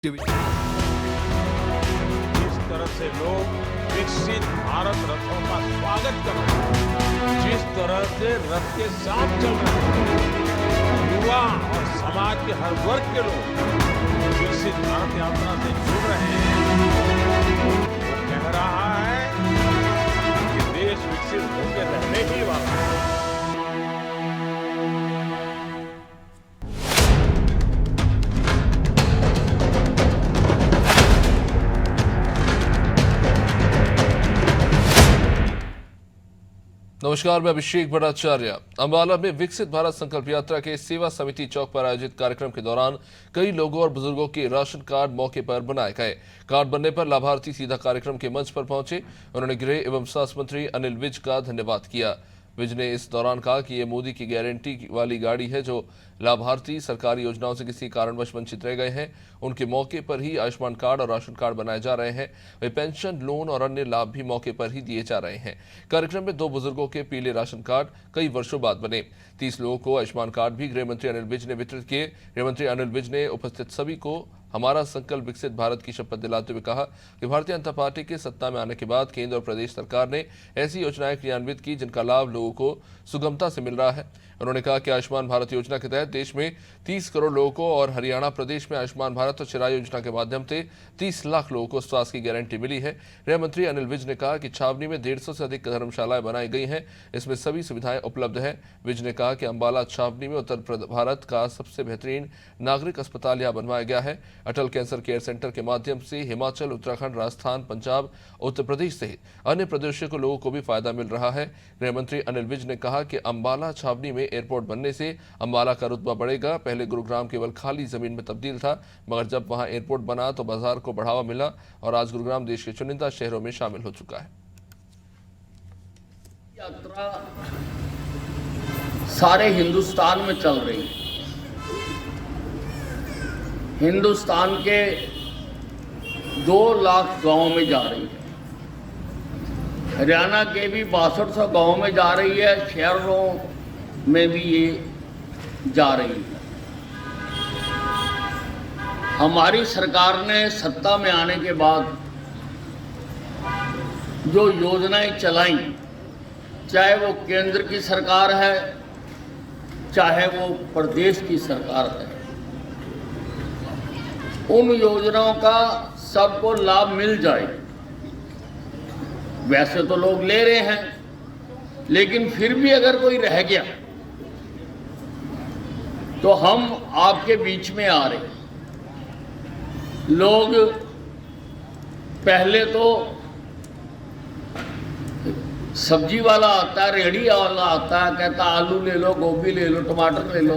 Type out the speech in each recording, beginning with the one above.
जिस तरह से लोग विकसित भारत रथों का स्वागत कर रहे हैं, जिस तरह से रथ के साथ चल रहे हैं, युवा और समाज के हर वर्ग के लोग विकसित भारत यात्रा से जुड़ रहे हैं, वो कह रहा है कि देश विकसित होकर रहने ही वाला है। नमस्कार, मैं अभिषेक भट्टाचार्य। अंबाला में विकसित भारत संकल्प यात्रा के सेवा समिति चौक पर आयोजित कार्यक्रम के दौरान कई लोगों और बुजुर्गों के राशन कार्ड मौके पर बनाए गए। कार्ड बनने पर लाभार्थी सीधा कार्यक्रम के मंच पर पहुंचे। उन्होंने गृह एवं स्वास्थ्य मंत्री अनिल विज का धन्यवाद किया। विज ने इस दौरान कहा कि ये मोदी की गारंटी वाली गाड़ी है। जो लाभार्थी सरकारी योजनाओं से किसी कारणवश वंचित रह गए हैं, उनके मौके पर ही आयुष्मान कार्ड और राशन कार्ड बनाए जा रहे हैं। वे पेंशन, लोन और अन्य लाभ भी मौके पर ही दिए जा रहे हैं। कार्यक्रम में 2 बुजुर्गों के पीले राशन कार्ड कई वर्षों बाद बने। 30 लोगों को आयुष्मान कार्ड भी गृह मंत्री अनिल विज ने वितरित किए। गृह मंत्री अनिल विज ने उपस्थित सभी को हमारा संकल्प विकसित भारत की शपथ दिलाते हुए कहा कि भारतीय जनता पार्टी के सत्ता में आने के बाद केंद्र और प्रदेश सरकार ने ऐसी योजनाएं क्रियान्वित की जिनका लाभ लोगों को सुगमता से मिल रहा है। उन्होंने कहा कि आयुष्मान भारत योजना के तहत देश में 30 करोड़ लोगों को और हरियाणा प्रदेश में आयुष्मान भारत और चिरायु योजना के माध्यम से 30 लाख लोगों को स्वास्थ्य की गारंटी मिली है। गृह मंत्री अनिल विज ने कहा कि छावनी में 150 से अधिक धर्मशालाएं बनाई गई हैं। इसमें सभी सुविधाएं उपलब्ध हैं। विज ने कहा कि अंबाला छावनी में उत्तर भारत का सबसे बेहतरीन नागरिक अस्पताल यहां बनवाया गया है। अटल कैंसर केयर सेंटर के माध्यम से हिमाचल, उत्तराखंड, राजस्थान, पंजाब, उत्तर प्रदेश सहित अन्य प्रदेशों के लोगों को भी फायदा मिल रहा है। गृह मंत्री अनिल विज ने कहा कि अंबाला छावनी में एयरपोर्ट बनने से अंबाला का रुतबा बढ़ेगा। पहले गुरुग्राम केवल खाली जमीन में तब्दील था, मगर जब वहां एयरपोर्ट बना तो बाजार को बढ़ावा मिला और आज गुरुग्राम देश के चुनिंदा शहरों में शामिल हो चुका है। यात्रा सारे हिंदुस्तान में चल रही है। हिंदुस्तान के 2 लाख गांवों में जा रही है। हरियाणा के भी 6200 गांवों में जा रही है। शहरों में भी ये जा रही है। हमारी सरकार ने सत्ता में आने के बाद जो योजनाएं चलाई, चाहे वो केंद्र की सरकार है, चाहे वो प्रदेश की सरकार है, उन योजनाओं का सबको लाभ मिल जाए। वैसे तो लोग ले रहे हैं, लेकिन फिर भी अगर कोई रह गया तो हम आपके बीच में आ रहे। लोग पहले तो सब्जी वाला आता है, रेहड़ी वाला आता है, कहता आलू ले लो, गोभी ले लो, टमाटर ले लो।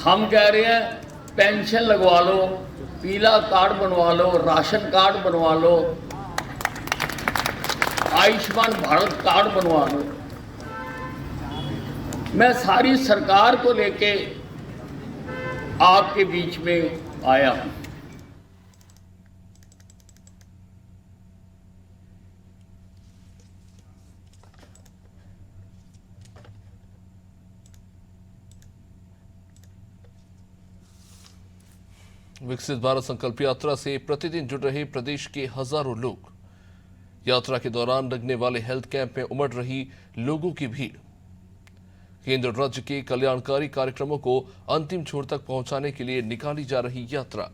हम कह रहे हैं पेंशन लगवा लो, पीला कार्ड बनवा लो, राशन कार्ड बनवा लो, आयुष्मान भारत कार्ड बनवा लो। मैं सारी सरकार को लेके आपके बीच में आया हूं। विकसित भारत संकल्प यात्रा से प्रतिदिन जुड़ रहे प्रदेश के हजारों लोग। यात्रा के दौरान लगने वाले हेल्थ कैंप में उमड़ रही लोगों की भीड़। केंद्र राज्य के कल्याणकारी कार्यक्रमों को अंतिम छोर तक पहुंचाने के लिए निकाली जा रही यात्रा।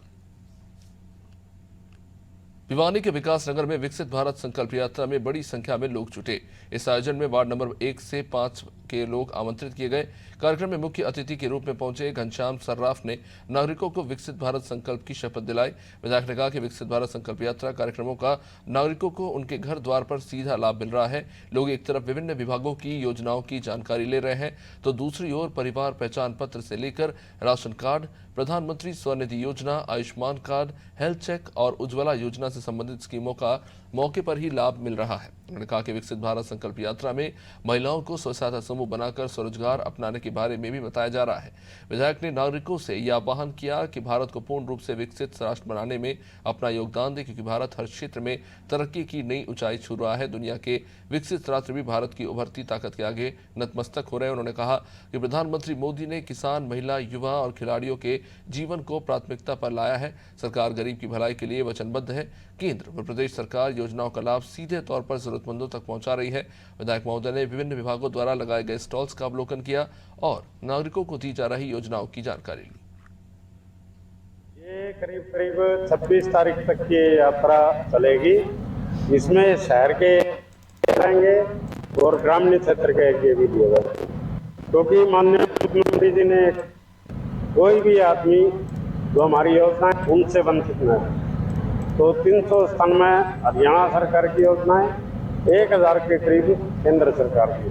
भिवानी के विकास नगर में विकसित भारत संकल्प यात्रा में बड़ी संख्या में लोग जुटे। इस आयोजन में वार्ड नंबर 1 से 5 के लोग आमंत्रित किए गए। कार्यक्रम में मुख्य अतिथि के रूप में पहुंचे घनश्याम सर्राफ ने नागरिकों को विकसित भारत संकल्प की शपथ दिलाई। विधायक ने कहा कि विकसित भारत संकल्प यात्रा कार्यक्रमों का नागरिकों को उनके घर द्वार पर सीधा लाभ मिल रहा है। लोग एक तरफ विभिन्न विभागों की योजनाओं की जानकारी ले रहे हैं, तो दूसरी ओर परिवार पहचान पत्र से लेकर राशन कार्ड, प्रधानमंत्री स्वनिधि योजना, आयुष्मान कार्ड, हेल्थ चेक और उज्ज्वला योजना से संबंधित स्कीमों का मौके पर ही लाभ मिल रहा है। उन्होंने कहा कि विकसित भारत संकल्प यात्रा में महिलाओं को स्व सहायता समूह बनाकर स्वरोजगार अपनाने के बारे में भी बताया जा रहा है। विधायक ने नागरिकों से यह आह्वान किया कि भारत को पूर्ण रूप से विकसित राष्ट्र बनाने में अपना योगदान दे, क्योंकि भारत हर क्षेत्र में तरक्की की नई ऊंचाई छू रहा है। दुनिया के विकसित राष्ट्र भी भारत की उभरती ताकत के आगे नतमस्तक हो रहे हैं। उन्होंने कहा कि प्रधानमंत्री मोदी ने किसान, महिला, युवा और खिलाड़ियों के जीवन को प्राथमिकता पर लाया है। सरकार गरीब की भलाई के लिए वचनबद्ध है। केंद्र व प्रदेश सरकार योजनाओं का लाभ सीधे तौर पर जरूरतमंदों तक पहुंचा रही है। विधायक महोदय ने विभिन्न विभागों द्वारा लगाए गए स्टॉल्स का अवलोकन किया और नागरिकों को दी जा रही योजनाओं की जानकारी ली। ये करीब 26 तारीख तक की यात्रा चलेगी। इसमें शहर के रहेंगे और ग्रामीण क्षेत्र के भी दिए जाएंगे, क्योंकि माननीय मुख्यमंत्री जी ने कोई भी आदमी जो हमारी योजनाएं उनसे वंचित न है, तो 300 स्थान में हरियाणा सरकार की योजनाएं, 1000 के करीब केंद्र सरकार की,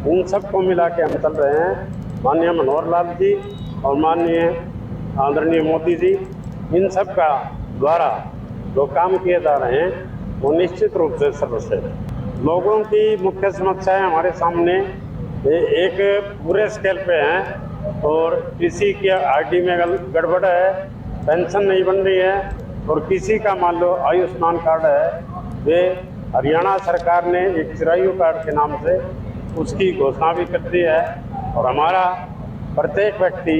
उन सबको मिला के हम चल रहे हैं। माननीय मनोहर लाल जी और माननीय आदरणीय मोदी जी, इन सब का द्वारा जो काम किए जा रहे हैं वो निश्चित रूप से सर्वश्रेष्ठ। लोगों की मुख्य समस्याएं हमारे सामने एक पूरे स्केल पे हैं, और किसी की आरडी में गड़बड़ है, पेंशन नहीं बन रही है, और किसी का मान लो आयुष्मान कार्ड है, वे हरियाणा सरकार ने एक चिरायु कार्ड के नाम से उसकी घोषणा भी कर दी है, और हमारा प्रत्येक व्यक्ति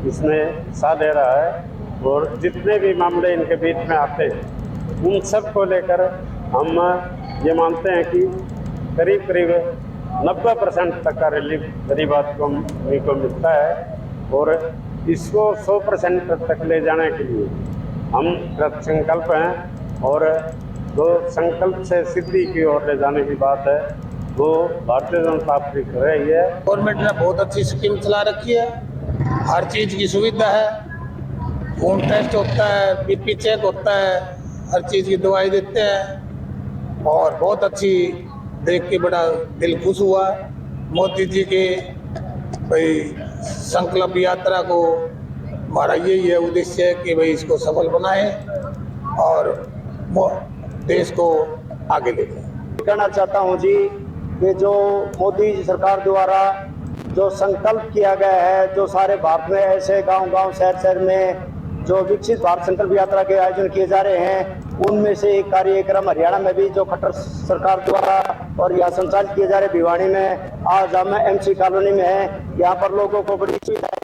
इसमें हिस्सा दे रहा है। और जितने भी मामले इनके बीच में आते हैं उन सब को लेकर हम ये मानते हैं कि करीब 90% तक का रिलीफ गरीब आदमी को मिलता है, और इसको 100% तक ले जाने के लिए हम कृत संकल्प हैं। और जो संकल्प से सिद्धि की ओर ले जाने की बात है वो भारतीय जनता पार्टी कर रही है। गवर्नमेंट ने बहुत अच्छी स्कीम चला रखी है, हर चीज़ की सुविधा है, खून टेस्ट होता है, बीपी चेक होता है, हर चीज़ की दवाई देते हैं, और बहुत अच्छी देख के बड़ा दिल खुश हुआ। मोदी जी के भाई संकल्प यात्रा को हमारा यही है उद्देश्य है कि भाई इसको सफल बनाएं और देश को आगे ले जाएं। कहना चाहता हूं जी कि जो मोदी जी सरकार द्वारा जो संकल्प किया गया है, जो सारे भारत में ऐसे गांव-गांव, शहर-शहर में जो विकसित भारत संकल्प यात्रा के आयोजन किए जा रहे हैं, उनमें से एक कार्यक्रम हरियाणा में भी जो खट्टर सरकार द्वारा और यहाँ संचालित किए जा रहे भिवानी में, आज हम एमसी कॉलोनी में हैं। यहाँ पर लोगों को बड़ी सुविधा है।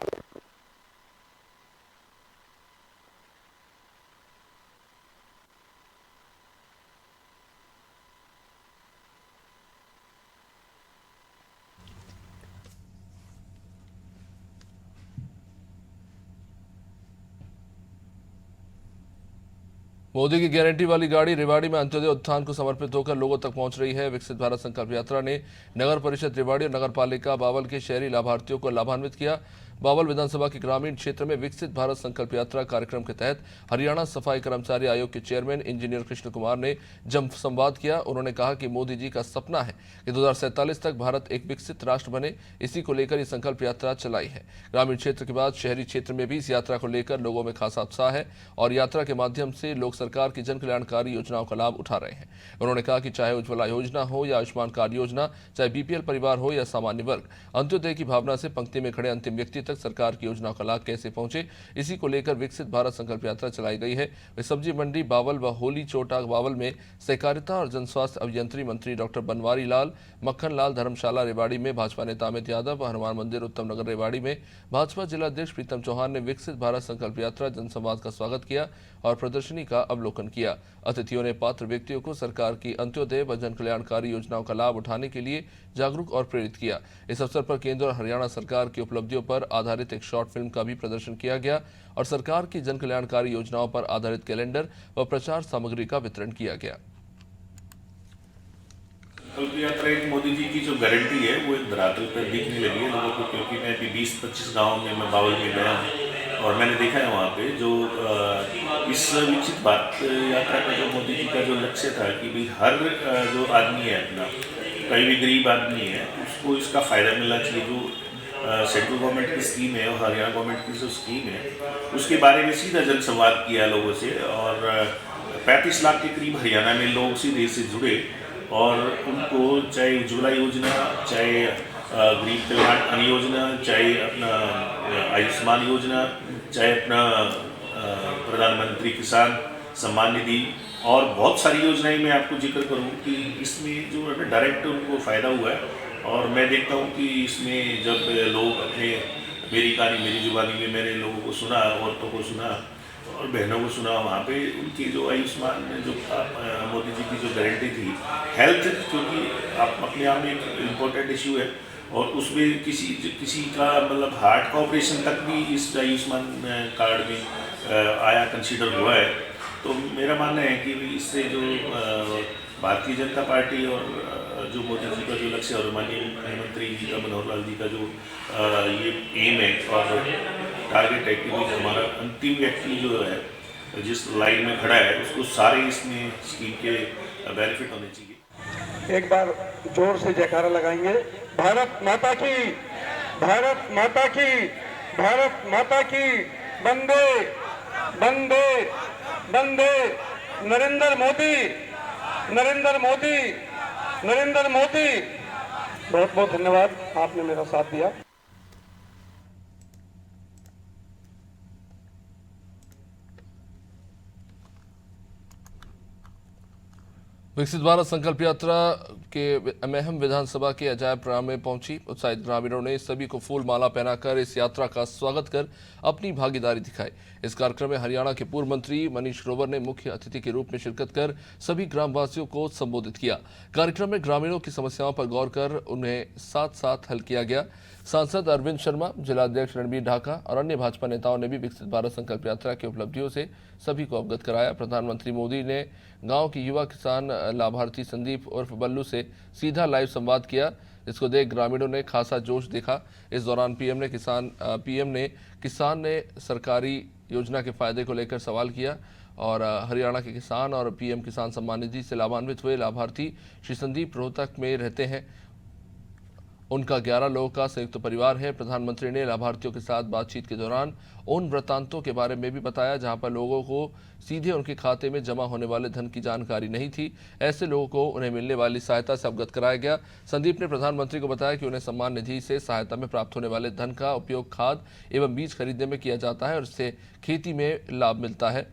मोदी की गारंटी वाली गाड़ी रेवाड़ी में अंत्योदय उत्थान को समर्पित होकर लोगों तक पहुंच रही है। विकसित भारत संकल्प यात्रा ने नगर परिषद रेवाड़ी और नगर पालिका बावल के शहरी लाभार्थियों को लाभान्वित किया। बावल विधानसभा के ग्रामीण क्षेत्र में विकसित भारत संकल्प यात्रा कार्यक्रम के तहत हरियाणा सफाई कर्मचारी आयोग के चेयरमैन इंजीनियर कृष्ण कुमार ने जन संवाद किया। उन्होंने कहा कि मोदी जी का सपना है कि 2047 तक भारत एक विकसित राष्ट्र बने, इसी को लेकर ये संकल्प यात्रा चलाई है। ग्रामीण क्षेत्र के बाद शहरी क्षेत्र में भी इस यात्रा को लेकर लोगों में खासा उत्साह है और यात्रा के माध्यम से लोग सरकार की जन कल्याणकारी योजनाओं का लाभ उठा रहे हैं। उन्होंने कहा कि चाहे उज्ज्वला योजना हो या आयुष्मान कार्ड योजना, चाहे बीपीएल परिवार हो या सामान्य वर्ग, अंत्योदय की भावना से पंक्ति में खड़े अंतिम व्यक्ति तक सरकार की योजनाओं का लाभ कैसे पहुंचे, इसी को लेकर विकसित भारत संकल्प यात्रा चलाई गई है। वे सब्जी मंडी बावल व होली चोटा बावल में सहकारिता और जन स्वास्थ्य अभियंत्री मंत्री डॉक्टर बनवारी लाल, मक्खन लाल धर्मशाला रेवाड़ी में भाजपा नेता अमित यादव व हनुमान मंदिर उत्तम नगर रेवाड़ी में भाजपा जिलाध्यक्ष प्रीतम चौहान ने विकसित भारत संकल्प यात्रा जनसंवाद का स्वागत किया और प्रदर्शनी का अवलोकन किया। अतिथियों ने पात्र व्यक्तियों को सरकार की अंत्योदय व जन कल्याणकारी योजनाओं का लाभ उठाने के लिए जागरूक और प्रेरित किया। इस अवसर पर केंद्र और हरियाणा सरकार की उपलब्धियों पर आधारित एक शॉर्ट फिल्म का भी प्रदर्शन किया गया और सरकार की जन कल्याणकारी योजनाओं पर आधारित कैलेंडर व प्रचार सामग्री का वितरण किया गया। संकल्प यात्रा एक मोदी जी की जो गारंटी है वो एक धरातल पर दिखने लगी है लोगों को, क्योंकि मैं अभी 20-25 गाँव में मैं बावल में गया हूँ और मैंने देखा है वहाँ पे जो इस विकसित भारत यात्रा का जो मोदी जी का जो लक्ष्य था कि भाई हर जो आदमी है अपना, कोई भी गरीब आदमी है उसको इसका फ़ायदा मिलना चाहिए। जो सेंट्रल गवर्नमेंट की स्कीम है और हरियाणा गवर्नमेंट की जो स्कीम है उसके बारे में सीधा जनसंवाद किया लोगों से और 35 लाख के करीब हरियाणा में लोग सीधे से जुड़े और उनको चाहे उज्ज्वला योजना, चाहे गरीब कल्याण अन्न योजना, चाहे अपना आयुष्मान योजना, चाहे अपना प्रधानमंत्री किसान सम्मान निधि और बहुत सारी योजनाएं मैं आपको जिक्र करूं कि इसमें जो है डायरेक्ट उनको फ़ायदा हुआ है। और मैं देखता हूं कि इसमें जब लोग अपने मेरी कहानी मेरी जुबानी में मैंने लोगों को सुना, औरतों को सुना और बहनों को सुना, वहाँ पे उनकी जो आयुष्मान जो मोदी जी की जो गारंटी थी हेल्थ, क्योंकि आप अपने आप में एक इम्पोर्टेंट इशू है और उसमें किसी का मतलब हार्ट का ऑपरेशन तक भी इस आयुष्मान कार्ड में आया, कंसीडर हुआ है। तो मेरा मानना है कि इससे जो भारतीय जनता पार्टी और जो मोदी जी का जो लक्ष्य और माननीय मुख्यमंत्री जी का मनोहर लाल जी का जो ये एम है और टारगेट है कि हमारा अंतिम व्यक्ति जो है जिस लाइन में खड़ा है उसको सारे इसमें स्कीम के बेनिफिट होने चाहिए। एक बार जोर से जयकारा लगाएंगे। भारत माता की, भारत माता की, भारत माता की, वंदे वंदे वंदे। नरेंद्र मोदी, नरेंद्र मोदी, नरेंद्र मोदी। बहुत बहुत धन्यवाद, आपने मेरा साथ दिया। विकसित भारत संकल्प यात्रा के महम विधानसभा के अजायब प्रांगण में पहुंची उत्साहित ग्रामीणों ने सभी को फूल माला पहनाकर इस यात्रा का स्वागत कर अपनी भागीदारी दिखाई। इस कार्यक्रम में हरियाणा के पूर्व मंत्री मनीष ग्रोवर ने मुख्य अतिथि के रूप में शिरकत कर सभी ग्रामवासियों को संबोधित किया। कार्यक्रम में ग्रामीणों की समस्याओं पर गौर कर उन्हें साथ साथ हल किया गया। सांसद अरविंद शर्मा, जिलाध्यक्ष रणबीर ढाका और अन्य भाजपा नेताओं ने भी विकसित भारत संकल्प यात्रा की उपलब्धियों से सभी को अवगत कराया। प्रधानमंत्री मोदी ने गांव की युवा किसान लाभार्थी संदीप उर्फ बल्लू से सीधा लाइव संवाद किया, जिसको देख ग्रामीणों ने खासा जोश देखा। इस दौरान पीएम ने किसान ने सरकारी योजना के फायदे को लेकर सवाल किया और हरियाणा के किसान और पीएम किसान सम्मान निधि से लाभान्वित हुए लाभार्थी श्री संदीप रोहतक में रहते हैं। उनका 11 लोगों का संयुक्त परिवार है। प्रधानमंत्री ने लाभार्थियों के साथ बातचीत के दौरान उन वृत्तांतों के बारे में भी बताया जहां पर लोगों को सीधे उनके खाते में जमा होने वाले धन की जानकारी नहीं थी। ऐसे लोगों को उन्हें मिलने वाली सहायता से अवगत कराया गया। संदीप ने प्रधानमंत्री को बताया कि उन्हें सम्मान निधि से सहायता में प्राप्त होने वाले धन का उपयोग खाद एवं बीज खरीदने में किया जाता है और इससे खेती में लाभ मिलता है।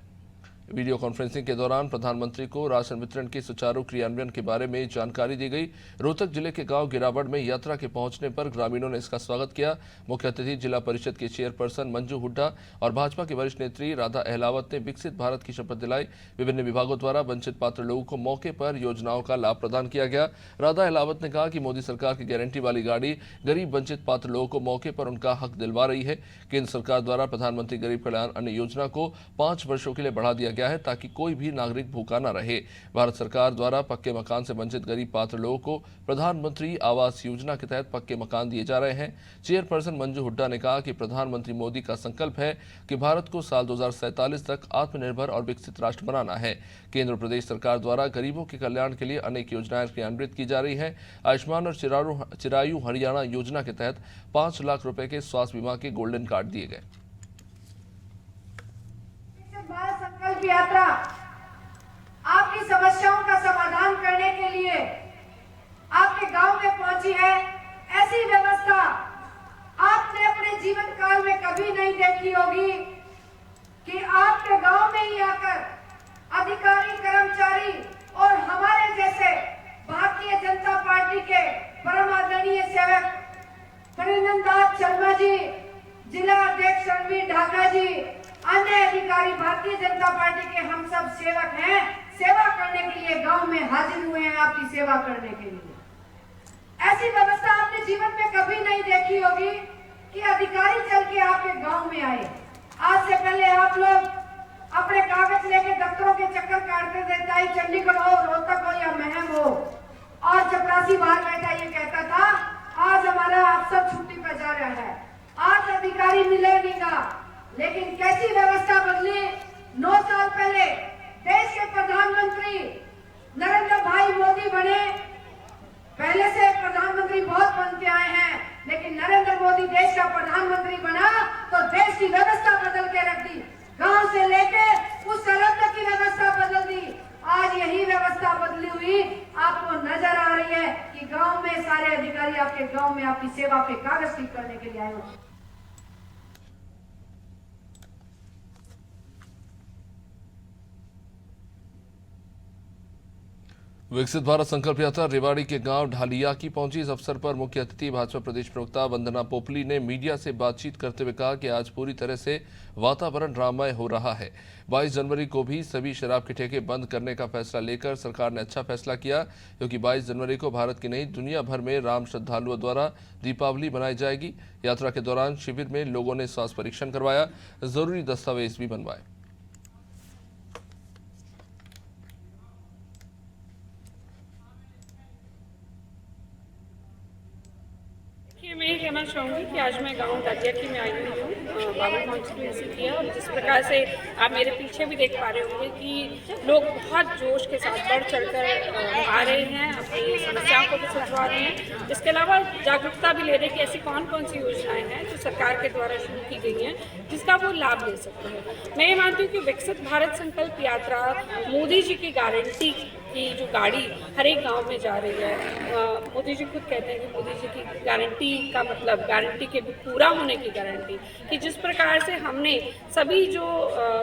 वीडियो कॉन्फ्रेंसिंग के दौरान प्रधानमंत्री को राशन वितरण के सुचारू क्रियान्वयन के बारे में जानकारी दी गई। रोहतक जिले के गांव गिरावड़ में यात्रा के पहुंचने पर ग्रामीणों ने इसका स्वागत किया। मुख्य अतिथि जिला परिषद के चेयरपर्सन मंजू हुड्डा और भाजपा की वरिष्ठ नेत्री राधा अहलावत ने विकसित भारत की शपथ दिलाई। विभिन्न विभागों द्वारा वंचित पात्र लोगों को मौके पर योजनाओं का लाभ प्रदान किया गया। राधा अहलावत ने कहा कि मोदी सरकार की गारंटी वाली गाड़ी गरीब वंचित पात्र लोगों को मौके पर उनका हक दिलवा रही है। केंद्र सरकार द्वारा प्रधानमंत्री गरीब कल्याण अन्न योजना को 5 वर्षों के लिए बढ़ा दिया गया है ताकि कोई भी नागरिक भूखा न रहे। भारत सरकार द्वारा पक्के मकान से वंचित गरीब पात्र लोगों को प्रधानमंत्री आवास योजना के तहत पक्के मकान दिए जा रहे हैं। चेयरपर्सन मंजू हुड्डा ने कहा कि प्रधानमंत्री मोदी का संकल्प है कि भारत को साल 2047 तक आत्मनिर्भर और विकसित राष्ट्र बनाना है। केंद्र प्रदेश सरकार द्वारा गरीबों के कल्याण के लिए अनेक योजनाएं क्रियान्वित की जा रही है। आयुष्मान और चिरायु हरियाणा योजना के तहत 5 लाख रुपए के स्वास्थ्य बीमा के गोल्डन कार्ड दिए गए। संकल्प यात्रा आपकी समस्याओं का समाधान करने के लिए आपके गांव में पहुंची है। ऐसी व्यवस्था आपने अपने जीवन काल में कभी नहीं देखी होगी कि आपके गांव में ही आकर अधिकारी, कर्मचारी और हमारे जैसे भारतीय जनता पार्टी के परम आदरणीय सेवक परिणंदास शर्मा जी, जिला अध्यक्ष रणबीर ढाका जी, अन्य अधिकारी, भारतीय जनता पार्टी के हम सब सेवक हैं, सेवा करने के लिए गांव में हाजिर हुए हैं आपकी सेवा करने के लिए। ऐसी व्यवस्था आपने जीवन में कभी नहीं देखी होगी कि अधिकारी चल के आपके गांव में आए। आज से पहले आप लोग अपने कागज लेके दफ्तरों के चक्कर काटते थे, चाहे चंडीगढ़ हो, रोहतक हो या महम हो, और चपरासी बाहर बैठा ये कहता था आज हमारा अफसर छुट्टी पर जा रहा है, आज अधिकारी मिलेगा। लेकिन कैसी व्यवस्था बदली। 9 साल पहले देश के प्रधानमंत्री नरेंद्र भाई मोदी बने। पहले से प्रधानमंत्री बहुत बनते आए हैं, लेकिन नरेंद्र मोदी देश का प्रधानमंत्री बना तो देश की व्यवस्था बदल के रख दी। गांव से लेके उस सरहद तक की व्यवस्था बदल दी। आज यही व्यवस्था बदली हुई आपको गांव में आपकी सेवा पे कागज ठीक करने के लिए आए हो। विकसित भारत संकल्प यात्रा रेवाड़ी के गांव ढालिया की पहुंची। इस अवसर पर मुख्य अतिथि भाजपा प्रदेश प्रवक्ता वंदना पोपली ने मीडिया से बातचीत करते हुए कहा कि आज पूरी तरह से वातावरण राममय हो रहा है। 22 जनवरी को भी सभी शराब के ठेके बंद करने का फैसला लेकर सरकार ने अच्छा फैसला किया, क्योंकि 22 जनवरी को भारत की नहीं दुनिया भर में राम श्रद्धालुओं द्वारा दीपावली मनाई जाएगी। यात्रा के दौरान शिविर में लोगों ने स्वास्थ्य परीक्षण करवाया, जरूरी दस्तावेज भी बनवाए। मैं ये कहना चाहूँगी कि आज मैं गांव ढालिया की में आई हुई हूँ, बाबा कॉन्स्टिट्यूंसी की है। और जिस प्रकार से आप मेरे पीछे भी देख पा रहे होंगे कि लोग बहुत जोश के साथ बढ़ चढ़कर आ रहे हैं, अपनी समस्याओं को भी सुलझा रहे हैं। इसके अलावा जागरूकता भी ले रहे हैं कि ऐसी कौन कौन सी योजनाएं हैं जो सरकार के द्वारा शुरू की गई हैं जिसका वो लाभ ले सकते हैं। मैं ये मानती हूँ कि विकसित भारत संकल्प यात्रा मोदी जी की गारंटी की जो गाड़ी हर एक गांव में जा रही है। मोदी जी खुद कहते हैं कि मोदी जी की गारंटी का मतलब गारंटी के पूरा होने की गारंटी, कि जिस प्रकार से हमने सभी जो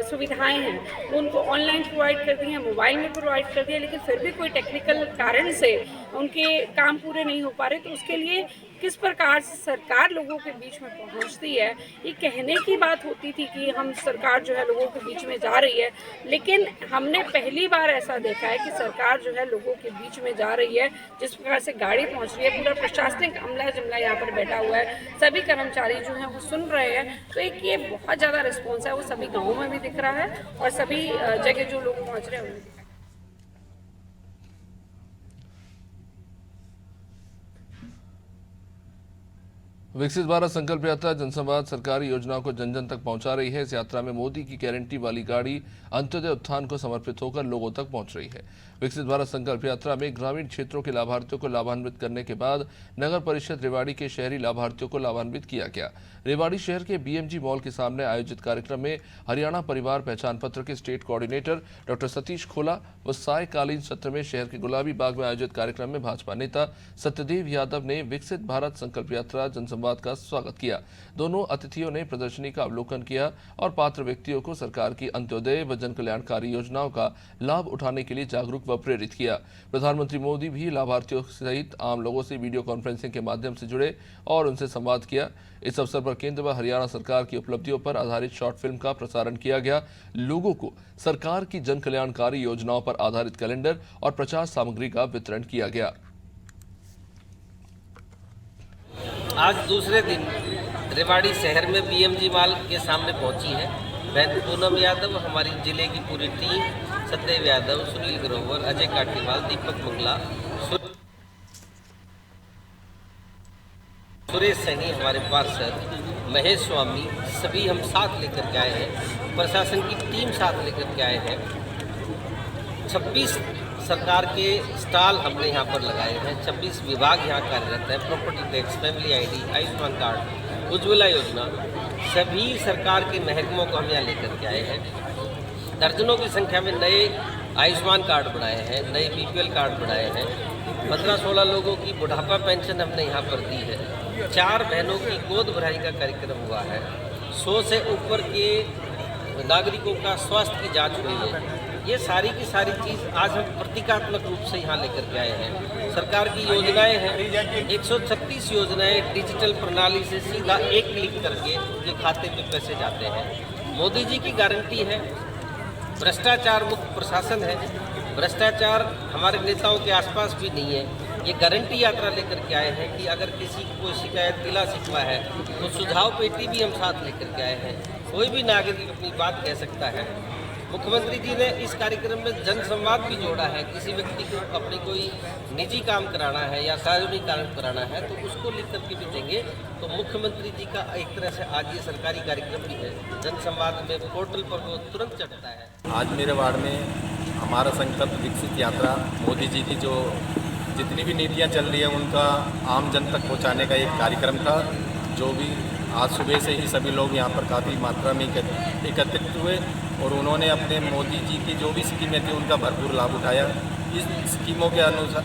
सुविधाएं हैं उनको ऑनलाइन प्रोवाइड कर दी हैं, मोबाइल में प्रोवाइड कर दिया, लेकिन फिर भी कोई टेक्निकल कारण से उनके काम पूरे नहीं हो पा रहे, तो उसके लिए किस प्रकार से सरकार लोगों के बीच में पहुंचती है। ये कहने की बात होती थी कि हम सरकार जो है लोगों के बीच में जा रही है, लेकिन हमने पहली बार ऐसा देखा है कि सरकार जो है लोगों के बीच में जा रही है। जिस प्रकार से गाड़ी पहुंच रही है, पूरा प्रशासनिक अमला जमला यहाँ पर बैठा हुआ है, सभी कर्मचारी जो हैं वो सुन रहे हैं। तो एक ये बहुत ज़्यादा रिस्पॉन्स है, वो सभी गाँवों में भी दिख रहा है और सभी जगह जो लोग पहुँच रहे हैं उनमें। विकसित भारत संकल्प यात्रा जनसंवाद सरकारी योजनाओं को जन जन तक पहुंचा रही है। इस यात्रा में मोदी की गारंटी वाली गाड़ी अंत्योदय उत्थान को समर्पित होकर लोगों तक पहुंच रही है। विकसित भारत संकल्प यात्रा में ग्रामीण क्षेत्रों के लाभार्थियों को लाभान्वित करने के बाद नगर परिषद रेवाड़ी के शहरी लाभार्थियों को लाभान्वित किया गया। रेवाड़ी शहर के BMG मॉल के सामने आयोजित कार्यक्रम में हरियाणा परिवार पहचान पत्र के स्टेट कोऑर्डिनेटर डॉक्टर सतीश खोला व सायकालीन सत्र में शहर के गुलाबी बाग में आयोजित कार्यक्रम में भाजपा नेता सत्यदेव यादव ने विकसित भारत संकल्प यात्रा जनसंवाद का स्वागत किया। दोनों अतिथियों ने प्रदर्शनी का अवलोकन किया और पात्र व्यक्तियों को सरकार की अंत्योदय व जन कल्याणकारी योजनाओं का लाभ उठाने के लिए जागरूक व प्रेरित किया। प्रधानमंत्री मोदी भी लाभार्थियों सहित आम लोगों से वीडियो कॉन्फ्रेंसिंग के माध्यम से जुड़े और उनसे संवाद किया। इस अवसर पर केंद्र व हरियाणा सरकार की उपलब्धियों पर आधारित शॉर्ट फिल्म का प्रसारण किया गया। लोगों को सरकार की जन कल्याणकारी योजनाओं पर आधारित कैलेंडर और प्रचार सामग्री का वितरण किया गया। आज दूसरे दिन रेवाड़ी शहर में BMG मॉल के सामने पहुंची है। मैं पूनम यादव, हमारी जिले की पूरी टीम, सत्यदेव यादव, सुनील ग्रोवर, अजय काटीवाल, दीपक मंगला, सुरेश सैनी, हमारे पार्षद महेश स्वामी, सभी हम साथ लेकर के आए हैं। प्रशासन की टीम साथ लेकर के आए हैं। 26 सरकार के स्टॉल हमने यहाँ पर लगाए हैं। 26 विभाग यहाँ कार्यरत है। Property tax, family ID, Ayushman card, Ujjwala योजना, सभी सरकार के महकमों को हम यहाँ लेकर के आए हैं। दर्जनों की संख्या में नए आयुष्मान कार्ड बनाए हैं, नए BPL कार्ड बनाए हैं। 15-16 लोगों की बुढ़ापा पेंशन हमने यहाँ पर दी है। 4 बहनों की गोद भराई का कार्यक्रम हुआ है। 100 से ऊपर के नागरिकों का स्वास्थ्य की जाँच हुई है। ये सारी की सारी चीज़ आज हम प्रतीकात्मक रूप से यहाँ लेकर के आए हैं। सरकार की योजनाएं हैं, 136 योजनाएं डिजिटल प्रणाली से सीधा एक क्लिक करके उनके खाते में पैसे जाते हैं। मोदी जी की गारंटी है। भ्रष्टाचार मुक्त प्रशासन है। भ्रष्टाचार हमारे नेताओं के आसपास भी नहीं है। ये गारंटी यात्रा लेकर के आए हैं कि अगर किसी की कोई शिकायत गिला शिकवा है तो सुझाव पेटी भी हम साथ लेकर के आए हैं। कोई भी नागरिक अपनी बात कह सकता है। मुख्यमंत्री जी ने इस कार्यक्रम में जन संवाद भी जोड़ा है। किसी व्यक्ति को अपनी कोई निजी काम कराना है या सार्वजनिक काम कराना है तो उसको लिख करके भी देंगे। तो मुख्यमंत्री जी का एक तरह से आज ये सरकारी कार्यक्रम भी है। जन संवाद में पोर्टल पर वो तुरंत चढ़ता है। आज मेरे वार्ड में हमारा संकल्प विकसित यात्रा, मोदी जी की जो जितनी भी नीतियाँ चल रही है उनका आम जन तक पहुँचाने का एक कार्यक्रम था। जो भी आज सुबह से ही सभी लोग यहाँ पर काफ़ी मात्रा में एकत्रित हुए और उन्होंने अपने मोदी जी की जो भी स्कीमें थी उनका भरपूर लाभ उठाया। इस स्कीमों के अनुसार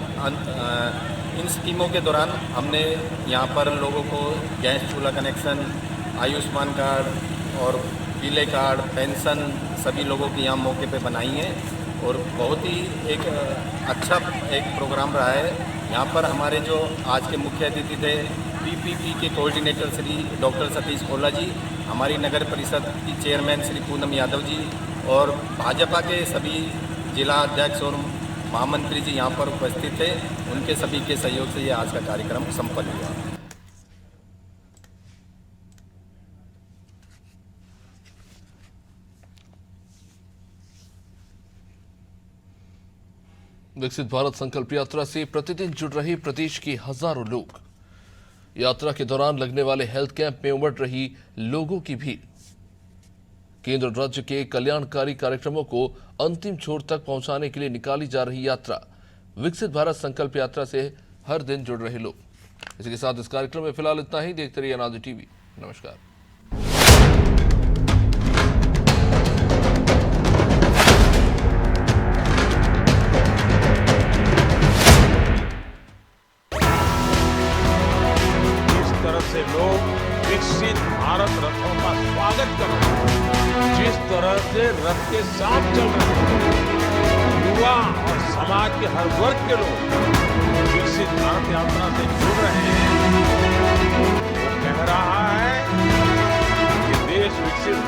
इन स्कीमों के दौरान हमने यहाँ पर लोगों को गैस चूल्हा कनेक्शन, आयुष्मान कार्ड और पीले कार्ड, पेंशन सभी लोगों की यहाँ मौके पे बनाई हैं और बहुत ही एक अच्छा एक प्रोग्राम रहा है। यहाँ पर हमारे जो आज के मुख्य अतिथि थे पीपीपी के कोऑर्डिनेटर श्री डॉक्टर सतीश कोला जी, हमारी नगर परिषद की चेयरमैन श्री पूनम यादव जी और भाजपा के सभी जिला अध्यक्ष और महामंत्री जी यहाँ पर उपस्थित थे। उनके सभी के सहयोग से ये आज का कार्यक्रम संपन्न हुआ। विकसित भारत संकल्प यात्रा से प्रतिदिन जुड़ रहे प्रदेश के हजारों लोग। यात्रा के दौरान लगने वाले हेल्थ कैंप में उमड़ रही लोगों की भीड़। केंद्र राज्य के कल्याणकारी कार्यक्रमों को अंतिम छोर तक पहुंचाने के लिए निकाली जा रही यात्रा विकसित भारत संकल्प यात्रा से हर दिन जुड़ रहे लोग। इसी के साथ इस कार्यक्रम में फिलहाल इतना ही। देखते रहिए अनादि टीवी। नमस्कार। से लोग विकसित भारत रथों का स्वागत कर रहे हैं, जिस तरह से रथ के साथ चल रहे हैं, युवा और समाज के हर वर्ग के लोग विकसित भारत यात्रा से जुड़ रहे हैं, वो कह रहा है कि देश विकसित